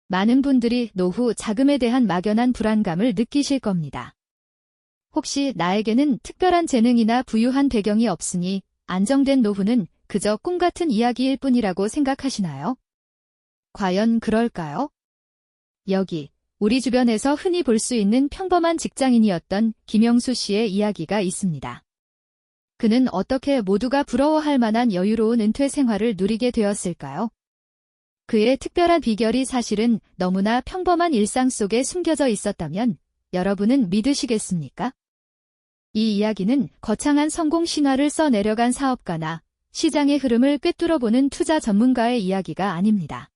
많은 분들이 노후 자금에 대한 막연한 불안감을 느끼실 겁니다. 혹시 나에게는 특별한 재능이나 부유한 배경이 없으니 안정된 노후는 그저 꿈 같은 이야기일 뿐이라고 생각하시나요? 과연 그럴까요? 여기 우리 주변에서 흔히 볼 수 있는 평범한 직장인이었던 김영수 씨의 이야기가 있습니다. 그는 어떻게 모두가 부러워할 만한 여유로운 은퇴 생활을 누리게 되었을까요? 그의 특별한 비결이 사실은 너무나 평범한 일상 속에 숨겨져 있었다면 여러분은 믿으시겠습니까? 이 이야기는 거창한 성공 신화를 써내려간 사업가나 시장의 흐름을 꿰뚫어보는 투자 전문가의 이야기가 아닙니다.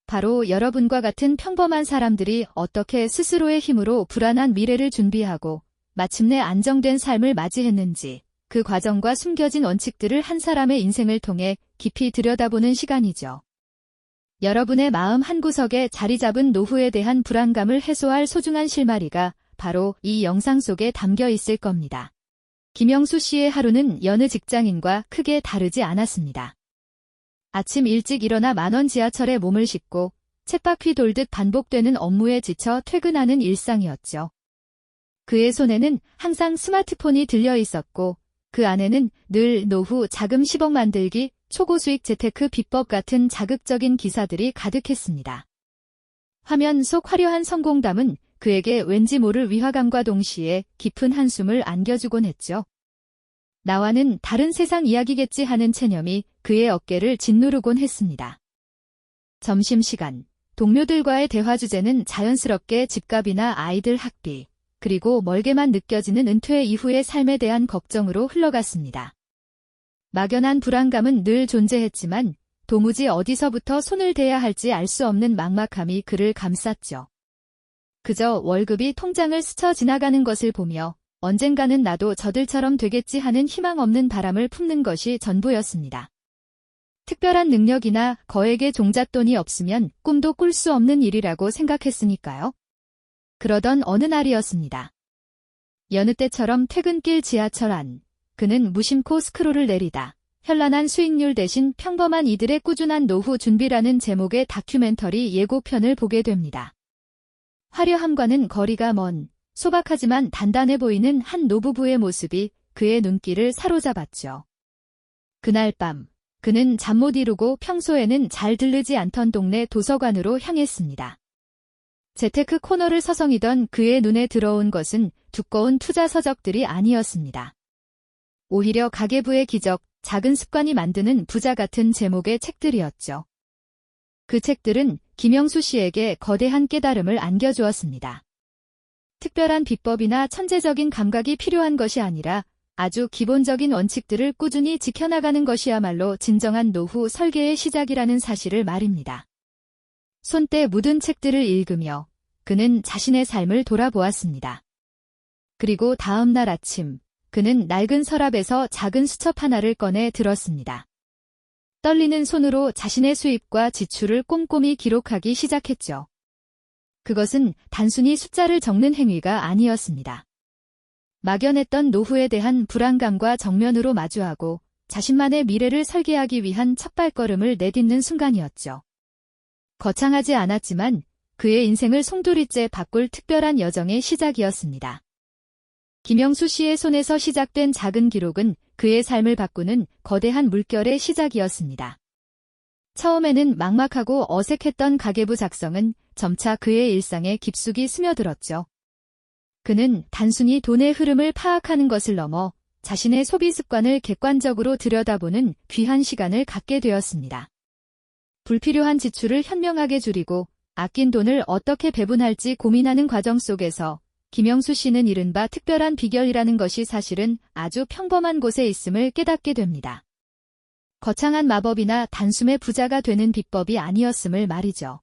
바로 여러분과 같은 평범한 사람들이 어떻게 스스로의 힘으로 불안한 미래를 준비하고 마침내 안정된 삶을 맞이했는지 그 과정과 숨겨진 원칙들을 한 사람의 인생을 통해 깊이 들여다보는 시간이죠. 여러분의 마음 한구석에 자리 잡은 노후에 대한 불안감을 해소할 소중한 실마리가 바로 이 영상 속에 담겨 있을 겁니다. 김영수 씨의 하루는 여느 직장인과 크게 다르지 않았습니다. 아침 일찍 일어나 만원 지하철에 몸을 싣고 쳇바퀴 돌듯 반복되는 업무에 지쳐 퇴근하는 일상이었죠. 그의 손에는 항상 스마트폰이 들려 있었고 그 안에는 늘 노후 자금 10억 만들기, 초고수익 재테크 비법 같은 자극적인 기사들이 가득했습니다. 화면 속 화려한 성공담은 그에게 왠지 모를 위화감과 동시에 깊은 한숨을 안겨주곤 했죠. 나와는 다른 세상 이야기겠지 하는 체념이 그의 어깨를 짓누르곤 했습니다. 점심시간, 동료들과의 대화 주제는 자연스럽게 집값이나 아이들 학비, 그리고 멀게만 느껴지는 은퇴 이후의 삶에 대한 걱정으로 흘러갔습니다. 막연한 불안감은 늘 존재했지만 도무지 어디서부터 손을 대야 할지 알 수 없는 막막함이 그를 감쌌죠. 그저 월급이 통장을 스쳐 지나가는 것을 보며 언젠가는 나도 저들처럼 되겠지 하는 희망 없는 바람을 품는 것이 전부였습니다. 특별한 능력이나 거액의 종잣돈이 없으면 꿈도 꿀 수 없는 일이라고 생각했으니까요. 그러던 어느 날이었습니다. 여느 때처럼 퇴근길 지하철 안, 그는 무심코 스크롤을 내리다 현란한 수익률 대신 평범한 이들의 꾸준한 노후 준비라는 제목의 다큐멘터리 예고편을 보게 됩니다. 화려함과는 거리가 먼 소박하지만 단단해 보이는 한 노부부의 모습이 그의 눈길을 사로잡았죠. 그날 밤, 그는 잠 못 이루고 평소에는 잘 들르지 않던 동네 도서관으로 향했습니다. 재테크 코너를 서성이던 그의 눈에 들어온 것은 두꺼운 투자 서적들이 아니었습니다. 오히려 가계부의 기적, 작은 습관이 만드는 부자 같은 제목의 책들이었죠. 그 책들은 김영수 씨에게 거대한 깨달음을 안겨주었습니다. 특별한 비법이나 천재적인 감각이 필요한 것이 아니라 아주 기본적인 원칙들을 꾸준히 지켜나가는 것이야말로 진정한 노후 설계의 시작이라는 사실을 말입니다. 손때 묻은 책들을 읽으며 그는 자신의 삶을 돌아보았습니다. 그리고 다음 날 아침, 그는 낡은 서랍에서 작은 수첩 하나를 꺼내 들었습니다. 떨리는 손으로 자신의 수입과 지출을 꼼꼼히 기록하기 시작했죠. 그것은 단순히 숫자를 적는 행위가 아니었습니다. 막연했던 노후에 대한 불안감과 정면으로 마주하고 자신만의 미래를 설계하기 위한 첫발걸음을 내딛는 순간이었죠. 거창하지 않았지만 그의 인생을 송두리째 바꿀 특별한 여정의 시작이었습니다. 김영수 씨의 손에서 시작된 작은 기록은 그의 삶을 바꾸는 거대한 물결의 시작이었습니다. 처음에는 막막하고 어색했던 가계부 작성은 점차 그의 일상에 깊숙이 스며들었죠. 그는 단순히 돈의 흐름을 파악하는 것을 넘어 자신의 소비 습관을 객관적으로 들여다보는 귀한 시간을 갖게 되었습니다. 불필요한 지출을 현명하게 줄이고 아낀 돈을 어떻게 배분할지 고민하는 과정 속에서 김영수 씨는 이른바 특별한 비결이라는 것이 사실은 아주 평범한 곳에 있음을 깨닫게 됩니다. 거창한 마법이나 단숨에 부자가 되는 비법이 아니었음을 말이죠.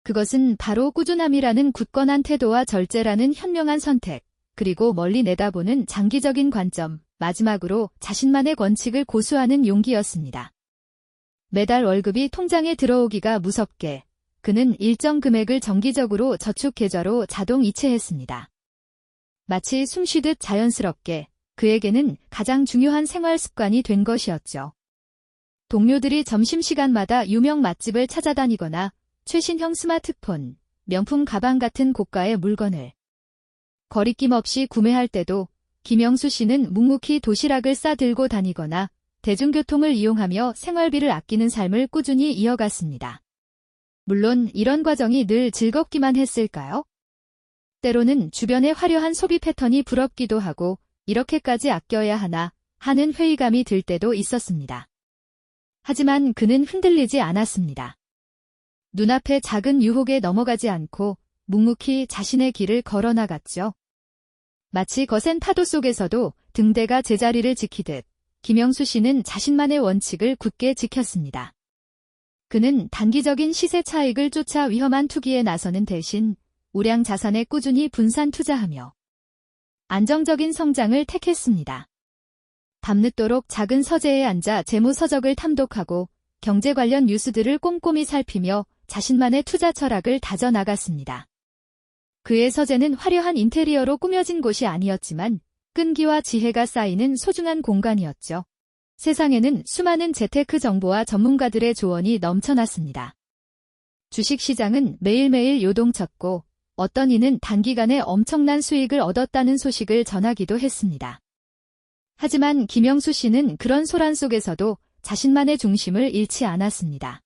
그것은 바로 꾸준함이라는 굳건한 태도와 절제라는 현명한 선택, 그리고 멀리 내다보는 장기적인 관점, 마지막으로 자신만의 원칙을 고수하는 용기였습니다. 매달 월급이 통장에 들어오기가 무섭게 그는 일정 금액을 정기적으로 저축계좌로 자동 이체했습니다. 마치 숨쉬듯 자연스럽게 그에게는 가장 중요한 생활 습관이 된 것이었죠. 동료들이 점심시간마다 유명 맛집을 찾아다니거나 최신형 스마트폰, 명품 가방 같은 고가의 물건을 거리낌 없이 구매할 때도 김영수 씨는 묵묵히 도시락을 싸들고 다니거나 대중교통을 이용하며 생활비를 아끼는 삶을 꾸준히 이어갔습니다. 물론 이런 과정이 늘 즐겁기만 했을까요? 때로는 주변의 화려한 소비 패턴이 부럽기도 하고 이렇게까지 아껴야 하나 하는 회의감이 들 때도 있었습니다. 하지만 그는 흔들리지 않았습니다. 눈앞의 작은 유혹에 넘어가지 않고 묵묵히 자신의 길을 걸어나갔죠. 마치 거센 파도 속에서도 등대가 제자리를 지키듯 김영수 씨는 자신만의 원칙을 굳게 지켰습니다. 그는 단기적인 시세 차익을 쫓아 위험한 투기에 나서는 대신 우량 자산에 꾸준히 분산 투자하며 안정적인 성장을 택했습니다. 밤늦도록 작은 서재에 앉아 재무서적을 탐독하고 경제 관련 뉴스들을 꼼꼼히 살피며 자신만의 투자 철학을 다져나갔습니다. 그의 서재는 화려한 인테리어로 꾸며진 곳이 아니었지만 끈기와 지혜가 쌓이는 소중한 공간이었죠. 세상에는 수많은 재테크 정보와 전문가들의 조언이 넘쳐났습니다. 주식시장은 매일매일 요동쳤고 어떤 이는 단기간에 엄청난 수익을 얻었다는 소식을 전하기도 했습니다. 하지만 김영수 씨는 그런 소란 속에서도 자신만의 중심을 잃지 않았습니다.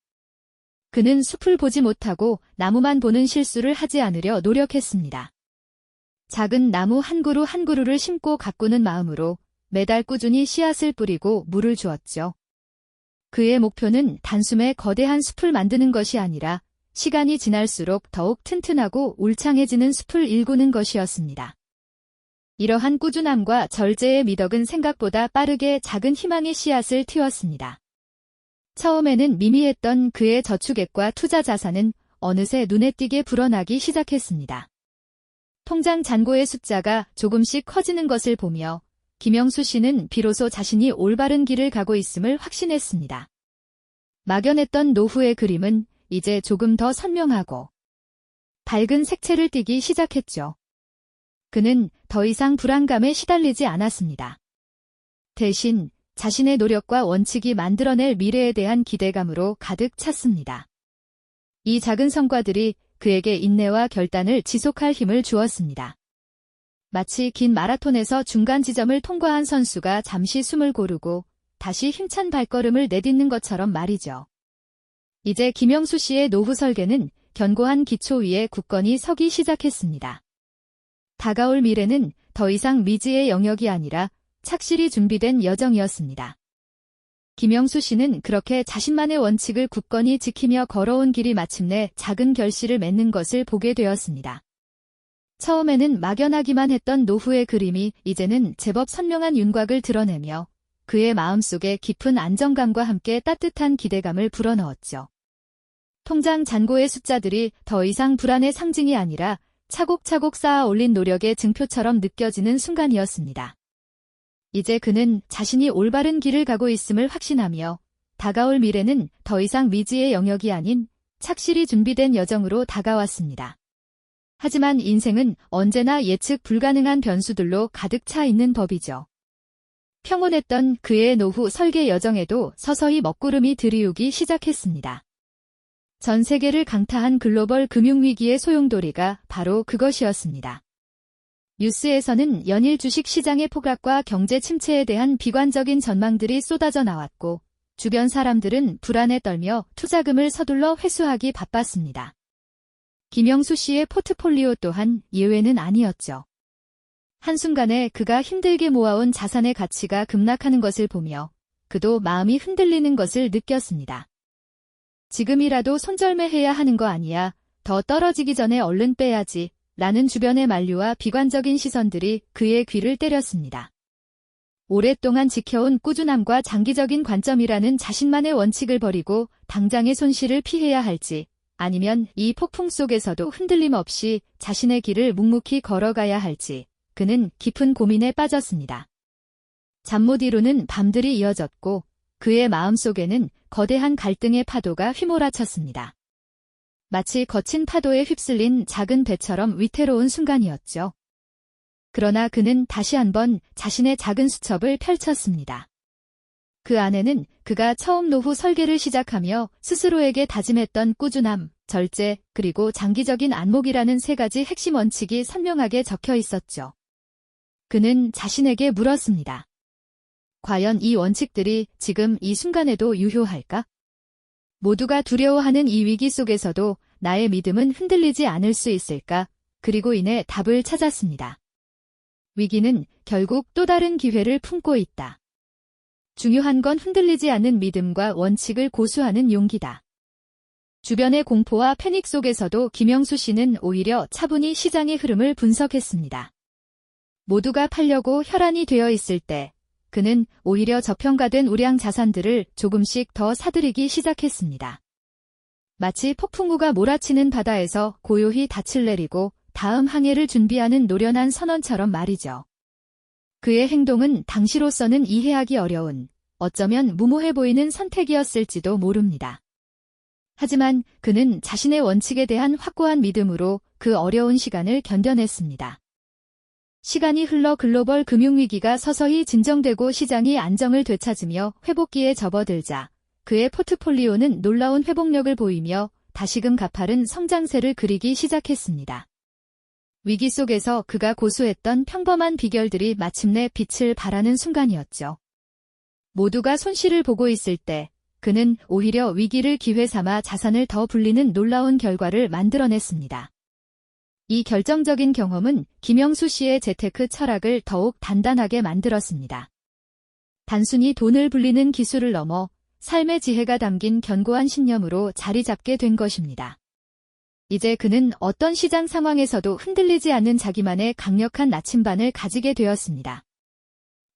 그는 숲을 보지 못하고 나무만 보는 실수를 하지 않으려 노력했습니다. 작은 나무 한 그루 한 그루를 심고 가꾸는 마음으로 매달 꾸준히 씨앗을 뿌리고 물을 주었죠. 그의 목표는 단숨에 거대한 숲을 만드는 것이 아니라 시간이 지날수록 더욱 튼튼하고 울창해지는 숲을 일구는 것이었습니다. 이러한 꾸준함과 절제의 미덕은 생각보다 빠르게 작은 희망의 씨앗을 틔웠습니다. 처음에는 미미했던 그의 저축액과 투자 자산은 어느새 눈에 띄게 불어나기 시작했습니다. 통장 잔고의 숫자가 조금씩 커지는 것을 보며 김영수 씨는 비로소 자신이 올바른 길을 가고 있음을 확신했습니다. 막연했던 노후의 그림은 이제 조금 더 선명하고 밝은 색채를 띠기 시작했죠. 그는 더 이상 불안감에 시달리지 않았습니다. 대신 자신의 노력과 원칙이 만들어낼 미래에 대한 기대감으로 가득 찼습니다. 이 작은 성과들이 그에게 인내와 결단을 지속할 힘을 주었습니다. 마치 긴 마라톤에서 중간 지점을 통과한 선수가 잠시 숨을 고르고 다시 힘찬 발걸음을 내딛는 것처럼 말이죠. 이제 김영수 씨의 노후 설계는 견고한 기초 위에 굳건히 서기 시작했습니다. 다가올 미래는 더 이상 미지의 영역이 아니라 착실히 준비된 여정이었습니다. 김영수 씨는 그렇게 자신만의 원칙을 굳건히 지키며 걸어온 길이 마침내 작은 결실을 맺는 것을 보게 되었습니다. 처음에는 막연하기만 했던 노후의 그림이 이제는 제법 선명한 윤곽을 드러내며 그의 마음속에 깊은 안정감과 함께 따뜻한 기대감을 불어넣었죠. 통장 잔고의 숫자들이 더 이상 불안의 상징이 아니라 차곡차곡 쌓아 올린 노력의 증표처럼 느껴지는 순간이었습니다. 이제 그는 자신이 올바른 길을 가고 있음을 확신하며 다가올 미래는 더 이상 미지의 영역이 아닌 착실히 준비된 여정으로 다가왔습니다. 하지만 인생은 언제나 예측 불가능한 변수들로 가득 차 있는 법이죠. 평온했던 그의 노후 설계 여정에도 서서히 먹구름이 들이우기 시작했습니다. 전 세계를 강타한 글로벌 금융위기의 소용돌이가 바로 그것이었습니다. 뉴스에서는 연일 주식 시장의 폭락과 경제 침체에 대한 비관적인 전망들이 쏟아져 나왔고 주변 사람들은 불안에 떨며 투자금을 서둘러 회수하기 바빴습니다. 김영수 씨의 포트폴리오 또한 예외는 아니었죠. 한순간에 그가 힘들게 모아온 자산의 가치가 급락하는 것을 보며 그도 마음이 흔들리는 것을 느꼈습니다. 지금이라도 손절매해야 하는 거 아니야. 더 떨어지기 전에 얼른 빼야지. 라는 주변의 만류와 비관적인 시선들이 그의 귀를 때렸습니다. 오랫동안 지켜온 꾸준함과 장기적인 관점이라는 자신만의 원칙을 버리고 당장의 손실을 피해야 할지 아니면 이 폭풍 속에서도 흔들림 없이 자신의 길을 묵묵히 걸어가야 할지 그는 깊은 고민에 빠졌습니다. 잠 못 이루는 밤들이 이어졌고 그의 마음속에는 거대한 갈등의 파도가 휘몰아쳤습니다. 마치 거친 파도에 휩쓸린 작은 배처럼 위태로운 순간이었죠. 그러나 그는 다시 한번 자신의 작은 수첩을 펼쳤습니다. 그 안에는 그가 처음 노후 설계를 시작하며 스스로에게 다짐했던 꾸준함, 절제, 그리고 장기적인 안목이라는 세 가지 핵심 원칙이 선명하게 적혀 있었죠. 그는 자신에게 물었습니다. 과연 이 원칙들이 지금 이 순간에도 유효할까? 모두가 두려워하는 이 위기 속에서도 나의 믿음은 흔들리지 않을 수 있을까? 그리고 이내 답을 찾았습니다. 위기는 결국 또 다른 기회를 품고 있다. 중요한 건 흔들리지 않는 믿음과 원칙을 고수하는 용기다. 주변의 공포와 패닉 속에서도 김영수 씨는 오히려 차분히 시장의 흐름을 분석했습니다. 모두가 팔려고 혈안이 되어 있을 때 그는 오히려 저평가된 우량 자산들을 조금씩 더 사들이기 시작했습니다. 마치 폭풍우가 몰아치는 바다에서 고요히 닻을 내리고 다음 항해를 준비하는 노련한 선원처럼 말이죠. 그의 행동은 당시로서는 이해하기 어려운, 어쩌면 무모해 보이는 선택이었을지도 모릅니다. 하지만 그는 자신의 원칙에 대한 확고한 믿음으로 그 어려운 시간을 견뎌냈습니다. 시간이 흘러 글로벌 금융위기가 서서히 진정되고 시장이 안정을 되찾으며 회복기에 접어들자 그의 포트폴리오는 놀라운 회복력을 보이며 다시금 가파른 성장세를 그리기 시작했습니다. 위기 속에서 그가 고수했던 평범한 비결들이 마침내 빛을 발하는 순간이었죠. 모두가 손실을 보고 있을 때 그는 오히려 위기를 기회 삼아 자산을 더 불리는 놀라운 결과를 만들어냈습니다. 이 결정적인 경험은 김영수 씨의 재테크 철학을 더욱 단단하게 만들었습니다. 단순히 돈을 불리는 기술을 넘어 삶의 지혜가 담긴 견고한 신념으로 자리 잡게 된 것입니다. 이제 그는 어떤 시장 상황에서도 흔들리지 않는 자기만의 강력한 나침반을 가지게 되었습니다.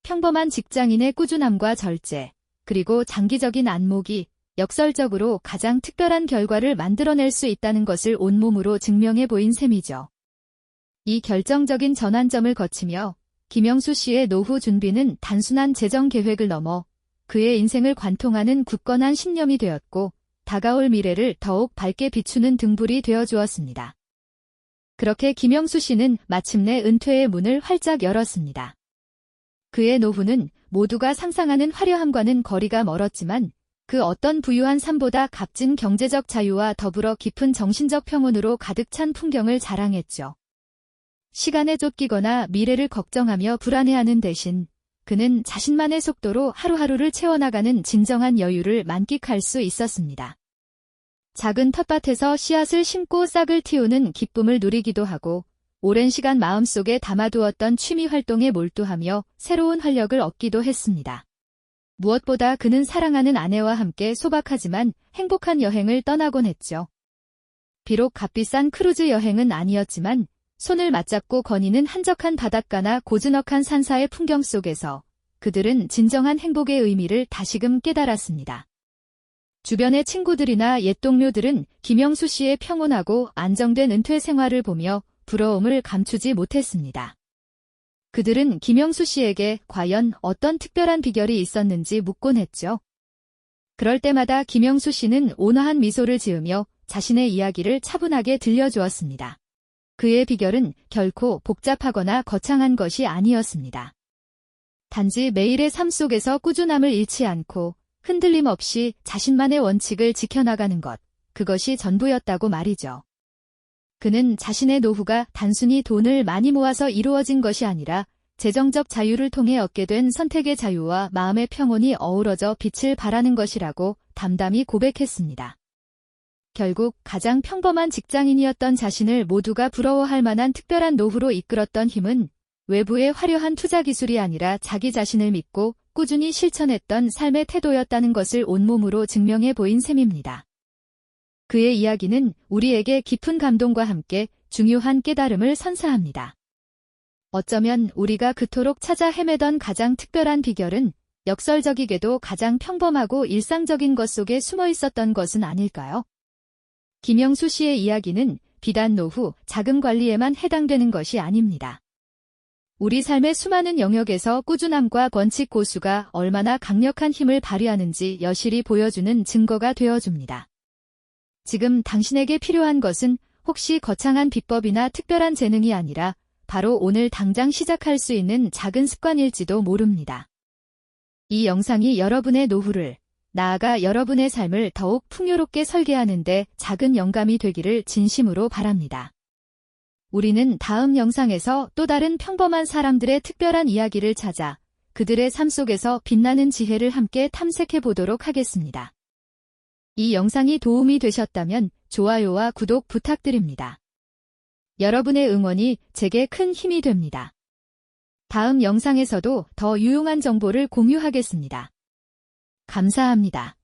평범한 직장인의 꾸준함과 절제, 그리고 장기적인 안목이 역설적으로 가장 특별한 결과를 만들어낼 수 있다는 것을 온몸으로 증명해 보인 셈이죠. 이 결정적인 전환점을 거치며 김영수 씨의 노후 준비는 단순한 재정 계획을 넘어 그의 인생을 관통하는 굳건한 신념이 되었고 다가올 미래를 더욱 밝게 비추는 등불이 되어주었습니다. 그렇게 김영수 씨는 마침내 은퇴의 문을 활짝 열었습니다. 그의 노후는 모두가 상상하는 화려함과는 거리가 멀었지만 그 어떤 부유한 삶보다 값진 경제적 자유와 더불어 깊은 정신적 평온으로 가득 찬 풍경을 자랑했죠. 시간에 쫓기거나 미래를 걱정하며 불안해하는 대신 그는 자신만의 속도로 하루하루를 채워나가는 진정한 여유를 만끽할 수 있었습니다. 작은 텃밭에서 씨앗을 심고 싹을 틔우는 기쁨을 누리기도 하고 오랜 시간 마음속에 담아두었던 취미 활동에 몰두하며 새로운 활력을 얻기도 했습니다. 무엇보다 그는 사랑하는 아내와 함께 소박하지만 행복한 여행을 떠나곤 했죠. 비록 값비싼 크루즈 여행은 아니었지만 손을 맞잡고 거니는 한적한 바닷가나 고즈넉한 산사의 풍경 속에서 그들은 진정한 행복의 의미를 다시금 깨달았습니다. 주변의 친구들이나 옛 동료들은 김영수 씨의 평온하고 안정된 은퇴 생활을 보며 부러움을 감추지 못했습니다. 그들은 김영수 씨에게 과연 어떤 특별한 비결이 있었는지 묻곤 했죠. 그럴 때마다 김영수 씨는 온화한 미소를 지으며 자신의 이야기를 차분하게 들려주었습니다. 그의 비결은 결코 복잡하거나 거창한 것이 아니었습니다. 단지 매일의 삶 속에서 꾸준함을 잃지 않고 흔들림 없이 자신만의 원칙을 지켜나가는 것, 그것이 전부였다고 말이죠. 그는 자신의 노후가 단순히 돈을 많이 모아서 이루어진 것이 아니라 재정적 자유를 통해 얻게 된 선택의 자유와 마음의 평온이 어우러져 빛을 발하는 것이라고 담담히 고백했습니다. 결국 가장 평범한 직장인이었던 자신을 모두가 부러워할 만한 특별한 노후로 이끌었던 힘은 외부의 화려한 투자 기술이 아니라 자기 자신을 믿고 꾸준히 실천했던 삶의 태도였다는 것을 온몸으로 증명해 보인 셈입니다. 그의 이야기는 우리에게 깊은 감동과 함께 중요한 깨달음을 선사합니다. 어쩌면 우리가 그토록 찾아 헤매던 가장 특별한 비결은 역설적이게도 가장 평범하고 일상적인 것 속에 숨어 있었던 것은 아닐까요? 김영수 씨의 이야기는 비단 노후, 자금 관리에만 해당되는 것이 아닙니다. 우리 삶의 수많은 영역에서 꾸준함과 원칙 고수가 얼마나 강력한 힘을 발휘하는지 여실히 보여주는 증거가 되어줍니다. 지금 당신에게 필요한 것은 혹시 거창한 비법이나 특별한 재능이 아니라 바로 오늘 당장 시작할 수 있는 작은 습관일지도 모릅니다. 이 영상이 여러분의 노후를, 나아가 여러분의 삶을 더욱 풍요롭게 설계하는 데 작은 영감이 되기를 진심으로 바랍니다. 우리는 다음 영상에서 또 다른 평범한 사람들의 특별한 이야기를 찾아 그들의 삶 속에서 빛나는 지혜를 함께 탐색해 보도록 하겠습니다. 이 영상이 도움이 되셨다면 좋아요와 구독 부탁드립니다. 여러분의 응원이 제게 큰 힘이 됩니다. 다음 영상에서도 더 유용한 정보를 공유하겠습니다. 감사합니다.